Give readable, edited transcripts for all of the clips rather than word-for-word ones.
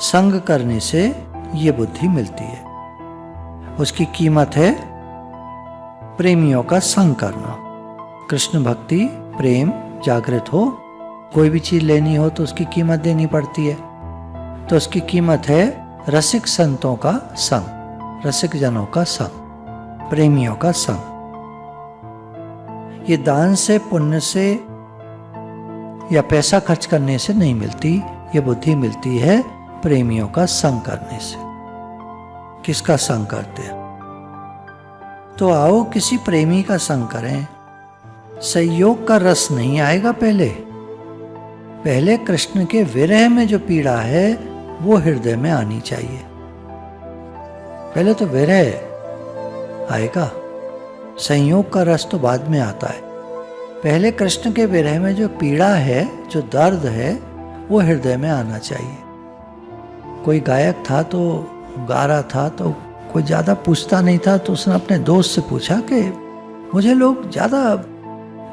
संग करने से ये बुद्धि मिलती है। उसकी कीमत है प्रेमियों का संग करना। कृष्ण भक्ति प्रेम जागृत हो, कोई भी चीज लेनी हो तो उसकी कीमत देनी पड़ती है। तो उसकी कीमत है रसिक संतों का संग, रसिक जनों का संग, प्रेमियों का संग। ये दान से, पुण्य से या पैसा खर्च करने से नहीं मिलती, ये बुद्धि मिलती है प्रेमियों का संग करने से। किसका संग करते हैं? तो आओ किसी प्रेमी का संग करें। संयोग का रस नहीं आएगा। पहले कृष्ण के विरह में जो पीड़ा है वो हृदय में आनी चाहिए। पहले तो विरह आएगा, संयोग का रस तो बाद में आता है। पहले कृष्ण के विरह में जो पीड़ा है, जो दर्द है, वो हृदय में आना चाहिए। कोई गायक था तो गा रहा था तो कोई ज़्यादा पूछता नहीं था, तो उसने अपने दोस्त से पूछा कि मुझे लोग ज़्यादा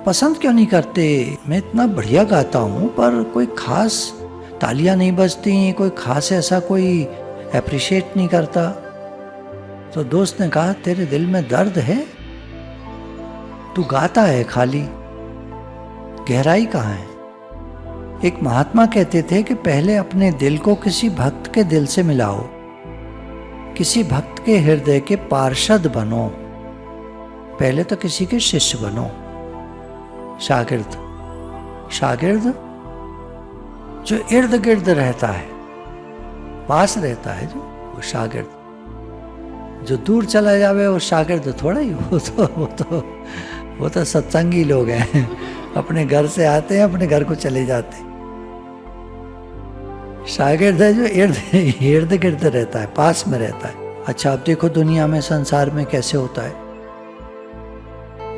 पसंद क्यों नहीं करते, मैं इतना बढ़िया गाता हूँ पर कोई खास तालियां नहीं बजती, कोई खास ऐसा कोई एप्रिशिएट नहीं करता। तो दोस्त ने कहा तेरे दिल में दर्द है, तू गाता है खाली, गहराई कहाँ है? एक महात्मा कहते थे कि पहले अपने दिल को किसी भक्त के दिल से मिलाओ, किसी भक्त के हृदय के पार्षद बनो। पहले तो किसी के शिष्य बनो, शागिर्द। शागिर्द जो इर्द गिर्द रहता है, पास रहता है, जो वो शागिर्द। जो दूर चला जावे वो शागिर्द थोड़ा ही, वो तो सत्संगी लोग हैं, अपने घर से आते हैं, अपने घर को चले जाते हैं। शागिर्द है जो इर्द गिर्द रहता है, पास में रहता है। अच्छा, अब देखो दुनिया में, संसार में कैसे होता है।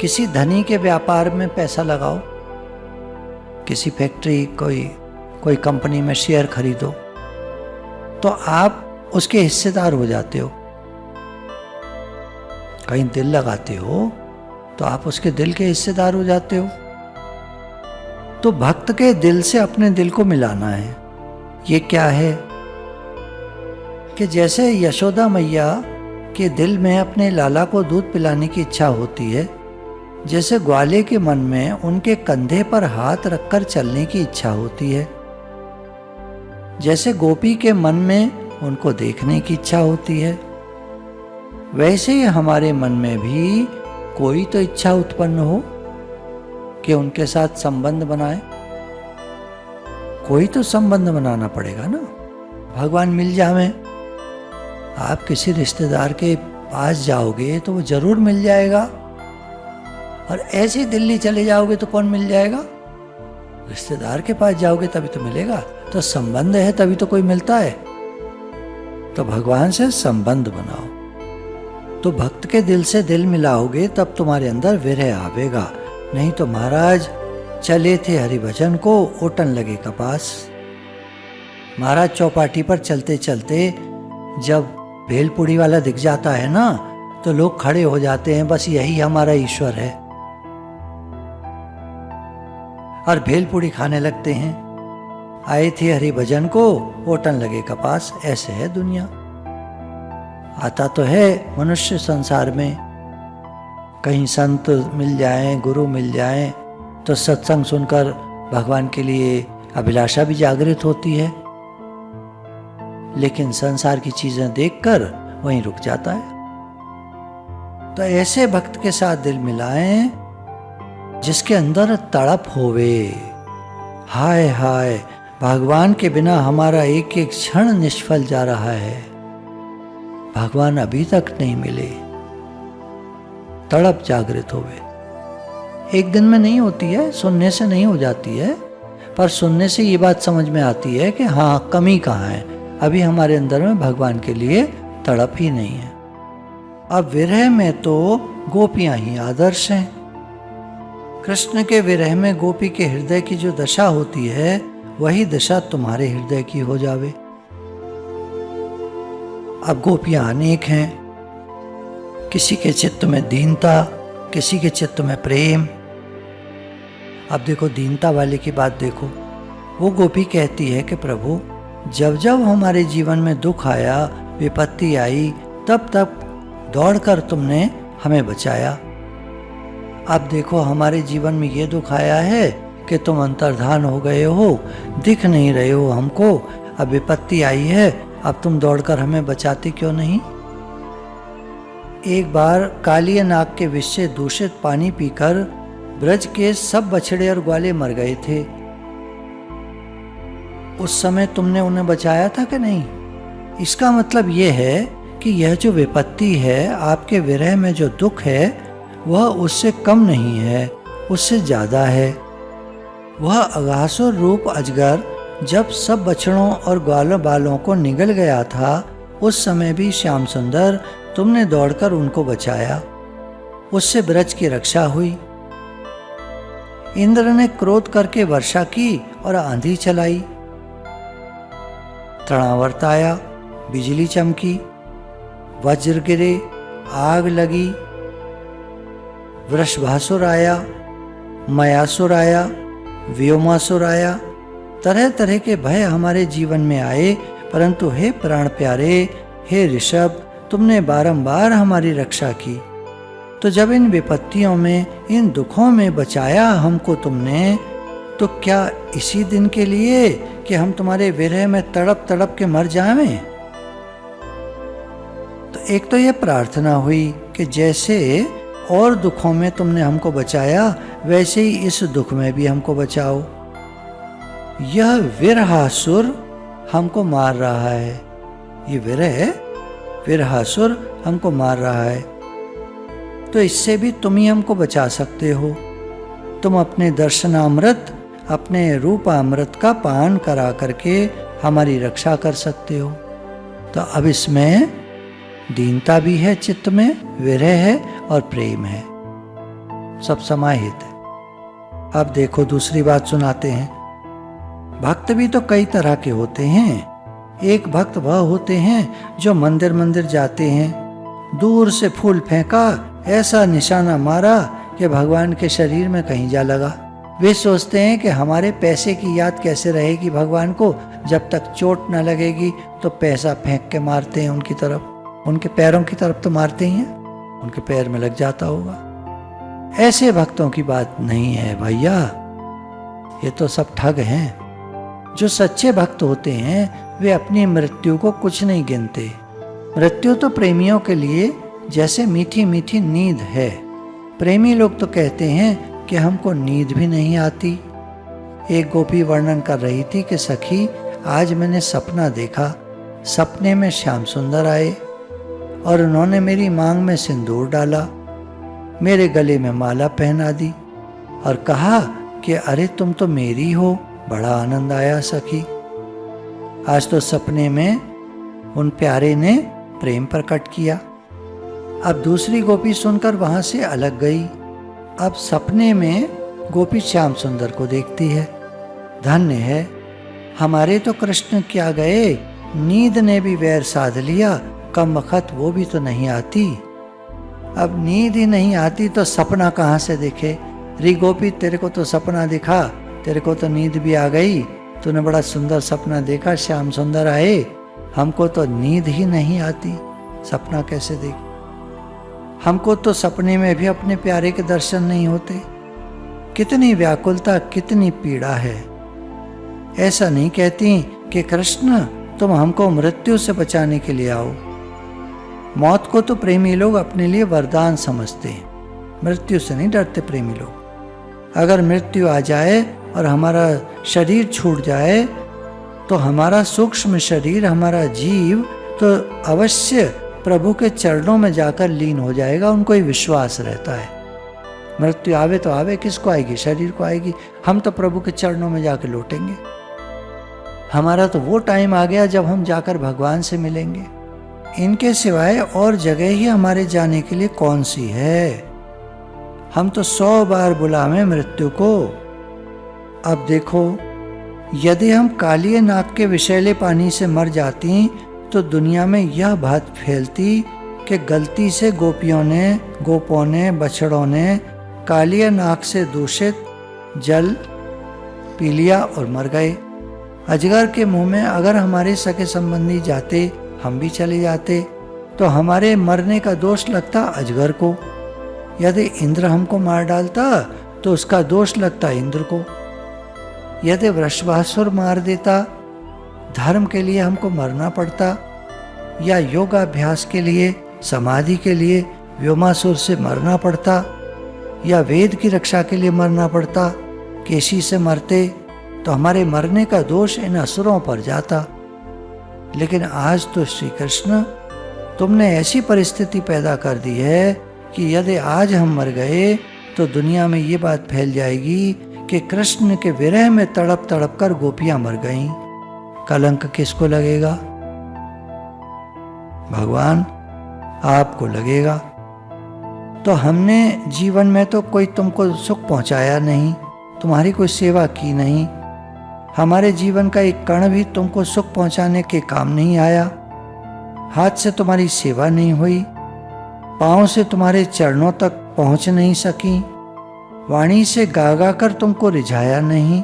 किसी धनी के व्यापार में पैसा लगाओ, किसी फैक्ट्री, कोई कंपनी में शेयर खरीदो, तो आप उसके हिस्सेदार हो जाते हो। कहीं दिल लगाते हो तो आप उसके दिल के हिस्सेदार हो जाते हो। तो भक्त के दिल से अपने दिल को मिलाना है। ये क्या है कि जैसे यशोदा मैया के दिल में अपने लाला को दूध पिलाने की इच्छा होती है, जैसे ग्वाले के मन में उनके कंधे पर हाथ रखकर चलने की इच्छा होती है, जैसे गोपी के मन में उनको देखने की इच्छा होती है, वैसे ही हमारे मन में भी कोई तो इच्छा उत्पन्न हो कि उनके साथ संबंध बनाए। कोई तो संबंध बनाना पड़ेगा ना। भगवान मिल जावे, आप किसी रिश्तेदार के पास जाओगे तो वो जरूर मिल जाएगा, और ऐसे दिल्ली चले जाओगे तो कौन मिल जाएगा? रिश्तेदार के पास जाओगे तभी तो मिलेगा। तो संबंध है तभी तो कोई मिलता है। तो भगवान से संबंध बनाओ। तो भक्त के दिल से दिल मिलाओगे तब तुम्हारे अंदर विरह आवेगा। नहीं तो महाराज चले थे हरिभजन को, ओटन लगे कपास। महाराज चौपाटी पर चलते चलते जब भेलपुड़ी वाला दिख जाता है ना, तो लोग खड़े हो जाते हैं, बस यही हमारा ईश्वर है, और भेलपुड़ी खाने लगते हैं। आए थे हरिभजन को, ओटन लगे कपास। ऐसे है दुनिया। आता तो है मनुष्य संसार में, कहीं संत मिल जाएं, गुरु मिल जाएं, तो सत्संग सुनकर भगवान के लिए अभिलाषा भी जागृत होती है, लेकिन संसार की चीजें देखकर वहीं रुक जाता है। तो ऐसे भक्त के साथ दिल मिलाएं जिसके अंदर तड़प होवे, हाय हाय भगवान के बिना हमारा एक एक क्षण निष्फल जा रहा है, भगवान अभी तक नहीं मिले। तड़प जागृत होवे। एक दिन में नहीं होती है, सुनने से नहीं हो जाती है, पर सुनने से ये बात समझ में आती है कि हाँ, कमी कहाँ है, अभी हमारे अंदर में भगवान के लिए तड़प ही नहीं है। अब विरह में तो गोपियां ही आदर्श हैं। कृष्ण के विरह में गोपी के हृदय की जो दशा होती है, वही दशा तुम्हारे हृदय की हो जावे। अब गोपियां अनेक हैं, किसी के चित्त में दीनता, किसी के चित्त में प्रेम। अब देखो दीनता वाले की बात देखो, वो गोपी कहती है कि प्रभु जब जब हमारे जीवन में दुख आया, विपत्ति आई, तब तब दौड़कर तुमने हमें बचाया। अब देखो हमारे जीवन में ये दुख आया है कि तुम अंतर्धान हो गए हो, दिख नहीं रहे हो हमको। अब विपत्ति आई है, अब तुम दौड़कर हमें बचाते क्यों नहीं? एक बार कालिया नाग के विष से दूषित पानी पीकर ब्रज के सब बछड़े और ग्वाले मर गए थे। उस समय तुमने उन्हें बचाया था कि नहीं? इसका मतलब यह है कि यह जो विपत्ति है, आपके विरह में जो दुख है, वह उससे कम नहीं है, उससे ज्यादा है। वह अघासुर रूप अजगर जब सब बछड़ों और ग्वालों बालों को निगल गया था, उस समय भी श्याम सुंदर तुमने दौड़कर उनको बचाया। उससे ब्रज की रक्षा हुई। इंद्र ने क्रोध करके वर्षा की और आंधी चलाई। तृणावर्त आया, बिजली चमकी, वज्र गिरे, आग लगी। वृषभासुर आया, मयासुर आया, व्योमासुर आया। तरह तरह के भय हमारे जीवन में आए, परंतु हे प्राण प्यारे, हे ऋषभ, तुमने बारंबार हमारी रक्षा की। तो जब इन विपत्तियों में, इन दुखों में बचाया हमको तुमने, तो क्या इसी दिन के लिए कि हम तुम्हारे विरह में तड़प तड़प के मर जाएं? तो एक तो ये प्रार्थना हुई कि जैसे और दुखों में तुमने हमको बचाया, वैसे ही इस दुख में भी हमको बचाओ। यह विरहासुर हमको मार रहा है, ये विरहासुर हमको मार रहा है, तो इससे भी तुम ही हमको बचा सकते हो। तुम अपने दर्शनामृत, अपने रूपामृत का पान करा करके हमारी रक्षा कर सकते हो। तो अब इसमें दीनता भी है, चित्त में विरह है और प्रेम है, सब समाहित है। अब देखो दूसरी बात सुनाते हैं। भक्त भी तो कई तरह के होते हैं। एक भक्त वह होते हैं जो मंदिर मंदिर जाते हैं, दूर से फूल फेंका, ऐसा निशाना मारा कि भगवान के शरीर में कहीं जा लगा। वे सोचते हैं कि हमारे पैसे की याद कैसे रहेगी भगवान को, जब तक चोट न लगेगी। तो पैसा फेंक के मारते हैं उनकी तरफ, उनके पैरों की तरफ तो मारते ही हैं, उनके पैर में लग जाता होगा। ऐसे भक्तों की बात नहीं है भैया, ये तो सब ठग हैं। जो सच्चे भक्त होते हैं वे अपनी मृत्यु को कुछ नहीं गिनते। मृत्यु तो प्रेमियों के लिए जैसे मीठी मीठी नींद है। प्रेमी लोग तो कहते हैं कि हमको नींद भी नहीं आती। एक गोपी वर्णन कर रही थी कि सखी, आज मैंने सपना देखा। सपने में श्याम सुंदर आए और उन्होंने मेरी मांग में सिंदूर डाला, मेरे गले में माला पहना दी और कहा कि अरे तुम तो मेरी हो। बड़ा आनंद आया सखी। आज तो सपने में उन प्यारे ने प्रेम प्रकट किया। अब दूसरी गोपी सुनकर वहां से अलग गई। अब सपने में गोपी श्याम सुंदर को देखती है। धन्य है, हमारे तो कृष्ण क्या गए, नींद ने भी वैर साध लिया, कम वक्त वो भी तो नहीं आती। अब नींद ही नहीं आती तो सपना कहाँ से दिखे? री गोपी, तेरे को तो सपना दिखा, तेरे को तो नींद भी आ गई, तूने बड़ा सुंदर सपना देखा, श्याम सुंदर आए, हमको तो नींद ही नहीं आती, सपना कैसे देख? हमको तो सपने में भी अपने प्यारे के दर्शन नहीं होते। कितनी व्याकुलता, कितनी पीड़ा है। ऐसा नहीं कहती कि कृष्ण तुम हमको मृत्यु से बचाने के लिए आओ। मौत को तो प्रेमी लोग अपने लिए वरदान समझते हैं, मृत्यु से नहीं डरते प्रेमी लोग। अगर मृत्यु आ जाए और हमारा शरीर छूट जाए तो हमारा सूक्ष्म शरीर, हमारा जीव तो अवश्य प्रभु के चरणों में जाकर लीन हो जाएगा। उनको ही विश्वास रहता है मृत्यु आवे तो आवे, किसको आएगी? शरीर को आएगी। हम तो प्रभु के चरणों में जाकर लौटेंगे। हमारा तो वो टाइम आ गया जब हम जाकर भगवान से मिलेंगे। इनके सिवाय और जगह ही हमारे जाने के लिए कौन सी है? हम तो 100 बार बुलावें मृत्यु को। अब देखो, यदि हम कालिए नाग के विषैले पानी से मर जाती तो दुनिया में यह बात फैलती कि गलती से गोपों ने बछड़ों ने कालिए नाग से दूषित जल पी लिया और मर गए। अजगर के मुंह में अगर हमारे सगे संबंधी जाते, हम भी चले जाते, तो हमारे मरने का दोष लगता अजगर को। यदि इंद्र हमको मार डालता तो उसका दोष लगता इंद्र को। यदि वृषभासुर मार देता, धर्म के लिए हमको मरना पड़ता, या योगाभ्यास के लिए, समाधि के लिए व्योमासुर से मरना पड़ता, या वेद की रक्षा के लिए मरना पड़ता, केशी से मरते, तो हमारे मरने का दोष इन असुरों पर जाता। लेकिन आज तो श्री कृष्ण, तुमने ऐसी परिस्थिति पैदा कर दी है कि यदि आज हम मर गए तो दुनिया में ये बात फैल जाएगी कि कृष्ण के विरह में तड़प तड़प कर गोपियां मर गईं। कलंक किसको लगेगा? भगवान आपको लगेगा। तो हमने जीवन में तो कोई तुमको सुख पहुंचाया नहीं, तुम्हारी कोई सेवा की नहीं, हमारे जीवन का एक कण भी तुमको सुख पहुंचाने के काम नहीं आया, हाथ से तुम्हारी सेवा नहीं हुई, पांव से तुम्हारे चरणों तक पहुंच नहीं सकी, वाणी से गा गा कर तुमको रिझाया नहीं,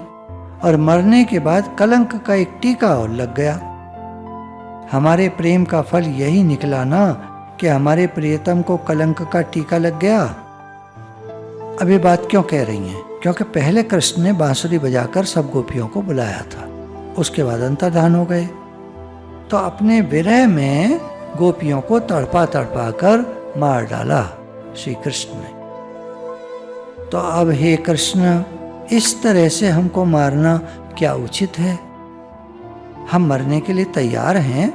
और मरने के बाद कलंक का एक टीका और लग गया। हमारे प्रेम का फल यही निकला ना कि हमारे प्रियतम को कलंक का टीका लग गया। अब ये बात क्यों कह रही हैं? क्योंकि पहले कृष्ण ने बांसुरी बजाकर सब गोपियों को बुलाया था, उसके बाद अंतर्धान हो गए। तो अपने विरह में गोपियों को तड़पा तड़पा कर मार डाला श्री कृष्ण ने। तो अब हे कृष्ण, इस तरह से हमको मारना क्या उचित है? हम मरने के लिए तैयार हैं,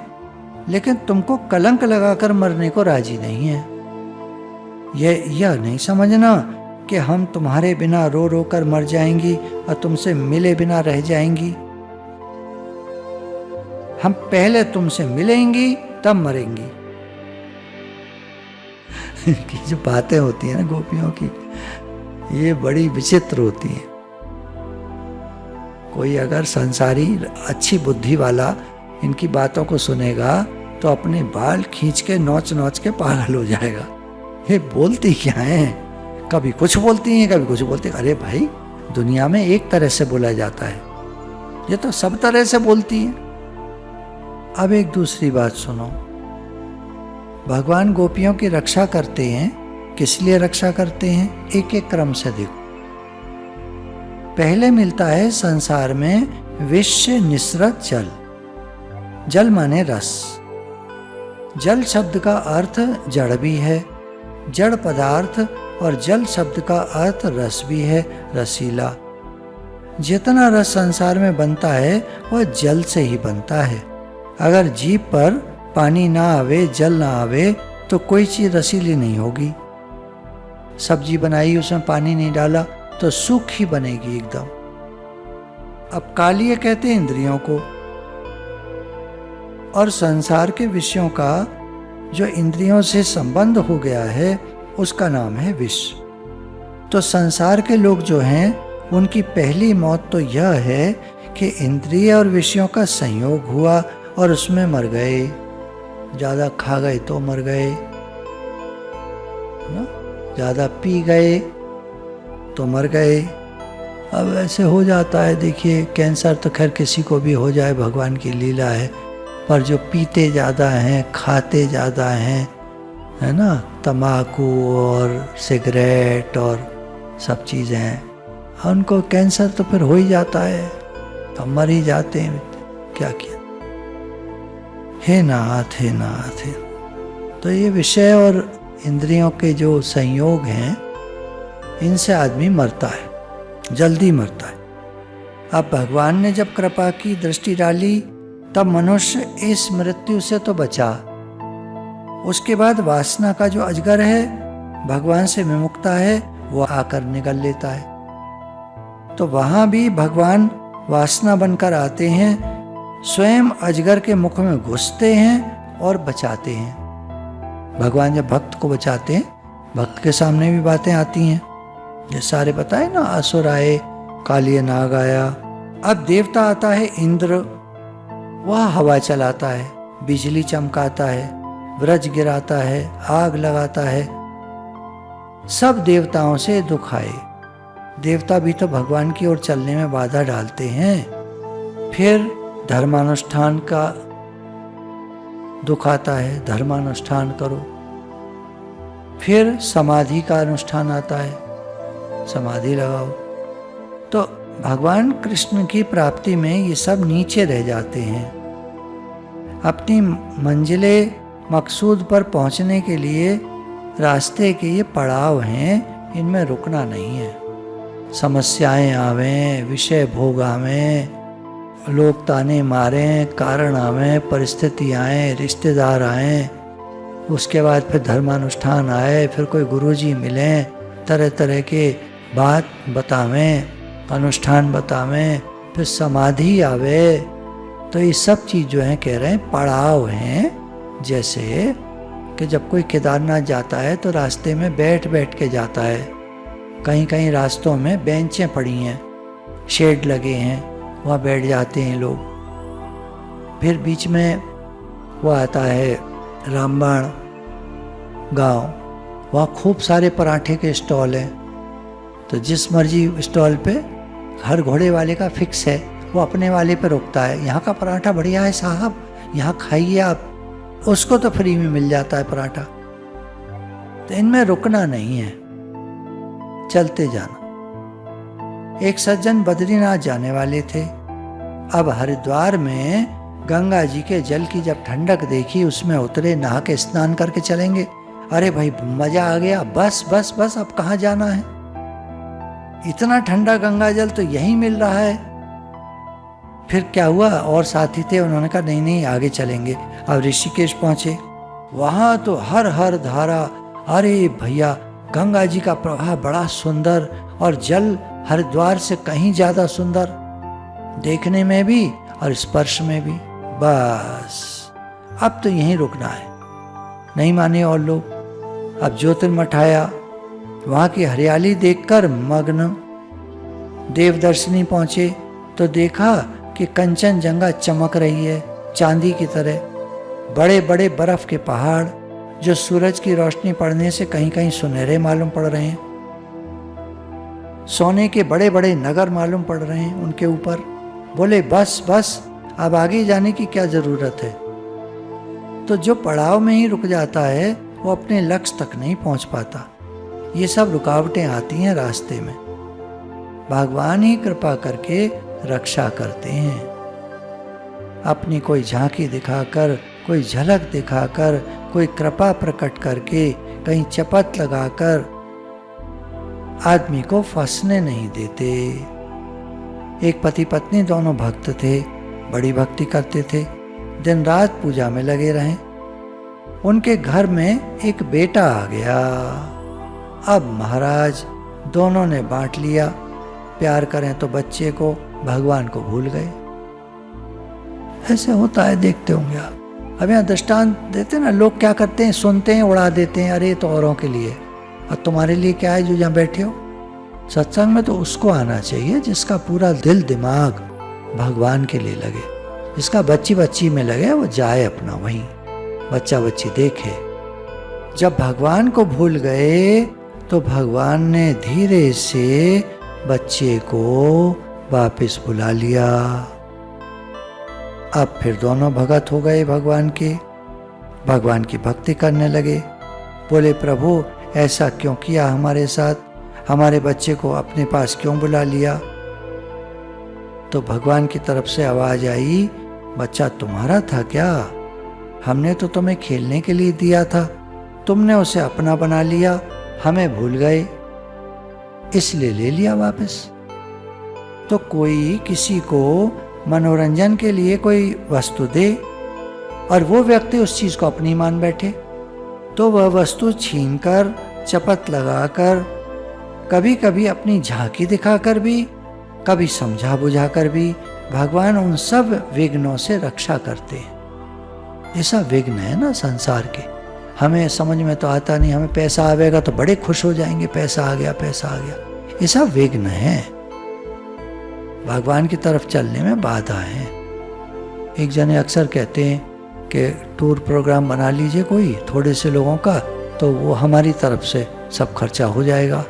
लेकिन तुमको कलंक लगाकर मरने को राजी नहीं है। यह नहीं समझना कि हम तुम्हारे बिना रो रो कर मर जाएंगी और तुमसे मिले बिना रह जाएंगी। हम पहले तुमसे मिलेंगी तब मरेंगी। की जो बातें होती हैं ना गोपियों की, ये बड़ी विचित्र होती हैं। कोई अगर संसारी अच्छी बुद्धि वाला इनकी बातों को सुनेगा तो अपने बाल खींच के नोच नोच के पागल हो जाएगा। ये बोलती क्या हैं? कभी कुछ बोलती हैं, कभी कुछ बोलती हैं। अरे भाई, दुनिया में एक तरह से बोला जाता है, ये तो सब तरह से बोलती हैं। अब एक दूसरी बात सुनो। भगवान गोपियों की रक्षा करते हैं, किस लिए रक्षा करते हैं? एक एक क्रम से देखो। पहले मिलता है संसार में विश्व निस्रत जल। जल माने रस। जल शब्द का अर्थ जड़ भी है, जड़ पदार्थ, और जल शब्द का अर्थ रस भी है, रसीला। जितना रस संसार में बनता है वह जल से ही बनता है। अगर जीभ पर पानी ना आवे, जल ना आवे, तो कोई चीज रसीली नहीं होगी। सब्जी बनाई, उसमें पानी नहीं डाला तो सूखी बनेगी एकदम। अब कालिय कहते हैं इंद्रियों को, और संसार के विषयों का जो इंद्रियों से संबंध हो गया है उसका नाम है विष। तो संसार के लोग जो हैं उनकी पहली मौत तो यह है कि इंद्रिय और विषयों का संयोग हुआ और उसमें मर गए। ज़्यादा खा गए तो मर गए, ज़्यादा पी गए तो मर गए। अब ऐसे हो जाता है। देखिए, कैंसर तो खैर किसी को भी हो जाए, भगवान की लीला है, पर जो पीते ज़्यादा हैं, खाते ज़्यादा हैं, है ना, तम्बाकू और सिगरेट और सब चीज़ें हैं, उनको कैंसर तो फिर हो ही जाता है, तो मर ही जाते हैं। क्या किया? हे नाथ, हे नाथ, हे। तो ये विषय और इंद्रियों के जो संयोग हैं, इनसे आदमी मरता है, जल्दी मरता है। अब भगवान ने जब कृपा की दृष्टि डाली तब मनुष्य इस मृत्यु से तो बचा। उसके बाद वासना का जो अजगर है, भगवान से विमुक्ता है, वो आकर निगल लेता है। तो वहां भी भगवान वासना बनकर आते हैं, स्वयं अजगर के मुख में घुसते हैं और बचाते हैं। भगवान जब भक्त को बचाते हैं, भक्त के सामने भी बातें आती हैं। ये सारे बताए ना, असुर आए, कालिय नाग आया। अब देवता आता है इंद्र, वह हवा चलाता है, बिजली चमकाता है, वृज गिराता है, आग लगाता है। सब देवताओं से दुख आए। देवता भी तो भगवान की ओर चलने में बाधा डालते हैं, फिर धर्मानुष्ठान का दुख आता है, धर्मानुष्ठान करो। फिर समाधि का अनुष्ठान आता है, समाधि लगाओ। तो भगवान कृष्ण की प्राप्ति में ये सब नीचे रह जाते हैं। अपनी मंजिले मकसूद पर पहुंचने के लिए रास्ते के ये पड़ाव हैं, इनमें रुकना नहीं है। समस्याएं आवें, विषय भोग आवें, लोग ताने मारें, कारण आवें, परिस्थिति आए, रिश्तेदार आए, उसके बाद फिर धर्मानुष्ठान आए, फिर कोई गुरुजी मिलें, तरह तरह के बात बतावें, अनुष्ठान बतावें, फिर समाधि आवे। तो ये सब चीज़ जो है कह रहे हैं पड़ाव हैं। जैसे कि जब कोई केदारनाथ जाता है तो रास्ते में बैठ बैठ के जाता है। कहीं कहीं रास्तों में बेंचें पड़ी हैं, शेड लगे हैं, वहाँ बैठ जाते हैं लोग। फिर बीच में वो आता है रामबाण गांव, वहाँ खूब सारे पराठे के स्टॉल हैं। तो जिस मर्जी स्टॉल पे हर घोड़े वाले का फिक्स है, वो अपने वाले पे रुकता है। यहाँ का पराठा बढ़िया है साहब, यहाँ खाइए आप। उसको तो फ्री में मिल जाता है पराठा। तो इनमें रुकना नहीं है, चलते जाना। एक सज्जन बद्रीनाथ जाने वाले थे। अब हरिद्वार में गंगा जी के जल की जब ठंडक देखी, उसमें उतरे, नहा के स्नान करके चलेंगे। अरे भाई मजा आ गया, बस बस बस, अब कहाँ जाना है, इतना ठंडा गंगा जल तो यहीं मिल रहा है। फिर क्या हुआ, और साथी थे, उन्होंने कहा नहीं नहीं आगे चलेंगे। अब ऋषिकेश पहुंचे, वहां तो हर हर धारा, अरे भैया गंगा जी का प्रवाह बड़ा सुंदर, और जल हरिद्वार से कहीं ज्यादा सुंदर, देखने में भी और स्पर्श में भी। बस अब तो यहीं रुकना है। नहीं माने और लोग। अब ज्योतिर्मठ आया, वहाँ की हरियाली देखकर मग्न। देवदर्शनी पहुँचे तो देखा कि कंचनजंगा चमक रही है चांदी की तरह। बड़े बड़े बर्फ के पहाड़ जो सूरज की रोशनी पड़ने से कहीं कहीं सुनहरे मालूम पड़ रहे हैं। सोने के बड़े बड़े नगर मालूम पड़ रहे हैं उनके ऊपर। बोले बस बस, अब आगे जाने की क्या जरूरत है। तो जो पड़ाव में ही रुक जाता है वो अपने लक्ष्य तक नहीं पहुंच पाता। ये सब रुकावटें आती हैं रास्ते में, भगवान ही कृपा करके रक्षा करते हैं। अपनी कोई झांकी दिखाकर, कोई झलक दिखाकर, कोई कृपा प्रकट करके, कहीं चपत लगाकर आदमी को फंसने नहीं देते। एक पति पत्नी दोनों भक्त थे, बड़ी भक्ति करते थे, दिन रात पूजा में लगे रहे। उनके घर में एक बेटा आ गया। अब महाराज दोनों ने बांट लिया, प्यार करें तो बच्चे को, भगवान को भूल गए। ऐसे होता है, देखते होंगे आप। अब यहाँ दृष्टांत देते ना, लोग क्या करते हैं, सुनते हैं, उड़ा देते हैं, अरे तो औरों के लिए, और तुम्हारे लिए क्या है जो यहाँ बैठे हो। सत्संग में तो उसको आना चाहिए जिसका पूरा दिल दिमाग भगवान के लिए लगे, जिसका बच्ची बच्ची में लगे, वो जाए अपना वहीं, बच्चा बच्ची देखे। जब भगवान को भूल गए तो भगवान ने धीरे से बच्चे को वापस बुला लिया। अब फिर दोनों भगत हो गए भगवान के, भगवान की भक्ति करने लगे। बोले प्रभु ऐसा क्यों किया हमारे साथ, हमारे बच्चे को अपने पास क्यों बुला लिया। तो भगवान की तरफ से आवाज आई, बच्चा तुम्हारा था क्या, हमने तो तुम्हें खेलने के लिए दिया था, तुमने उसे अपना बना लिया, हमें भूल गए, इसलिए ले लिया वापस। तो कोई किसी को मनोरंजन के लिए कोई वस्तु दे और वो व्यक्ति उस चीज को अपनी मान बैठे, तो वह वस्तु छीनकर, चपत लगाकर, कभी कभी अपनी झांकी दिखाकर भी, कभी समझा बुझाकर भी भगवान उन सब विघ्नों से रक्षा करते हैं। ऐसा विघ्न है ना संसार के, हमें समझ में तो आता नहीं। हमें पैसा आवेगा तो बड़े खुश हो जाएंगे, पैसा आ गया, पैसा आ गया। ऐसा विघ्न है, भगवान की तरफ चलने में बाधा है। एक जने अक्सर कहते हैं कि टूर प्रोग्राम बना लीजिए कोई थोड़े से लोगों का, तो वो हमारी तरफ से सब खर्चा हो जाएगा।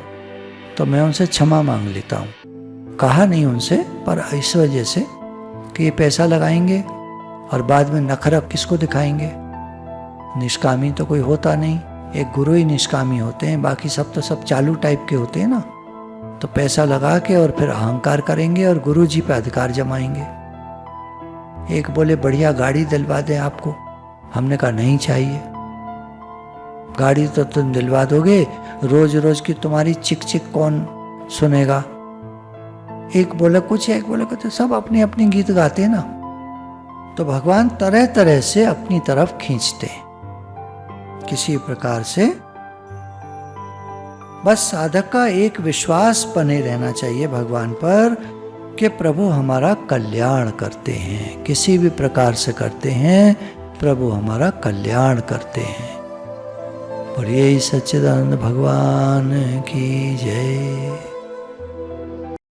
तो मैं उनसे क्षमा मांग लेता हूँ, कहा नहीं उनसे, पर इस वजह से कि ये पैसा लगाएंगे और बाद में नखरा किसको दिखाएंगे। निष्कामी तो कोई होता नहीं, एक गुरु ही निष्कामी होते हैं, बाकी सब तो सब चालू टाइप के होते हैं ना। तो पैसा लगा के और फिर अहंकार करेंगे और गुरु जी पे अधिकार जमाएंगे। एक बोले बढ़िया गाड़ी दिलवा दें आपको, हमने कहा नहीं चाहिए। गाड़ी तो तुम दिलवा दोगे, रोज रोज की तुम्हारी चिक चिक कौन सुनेगा। एक बोले कुछ, एक बोले कुछ, सब अपनी अपनी गीत गाते हैं ना। तो भगवान तरह तरह से अपनी तरफ खींचते हैं किसी प्रकार से। बस साधक का एक विश्वास बने रहना चाहिए भगवान पर कि प्रभु हमारा कल्याण करते हैं, किसी भी प्रकार से करते हैं, प्रभु हमारा कल्याण करते हैं। और यही सच्चिदानंद भगवान की जय।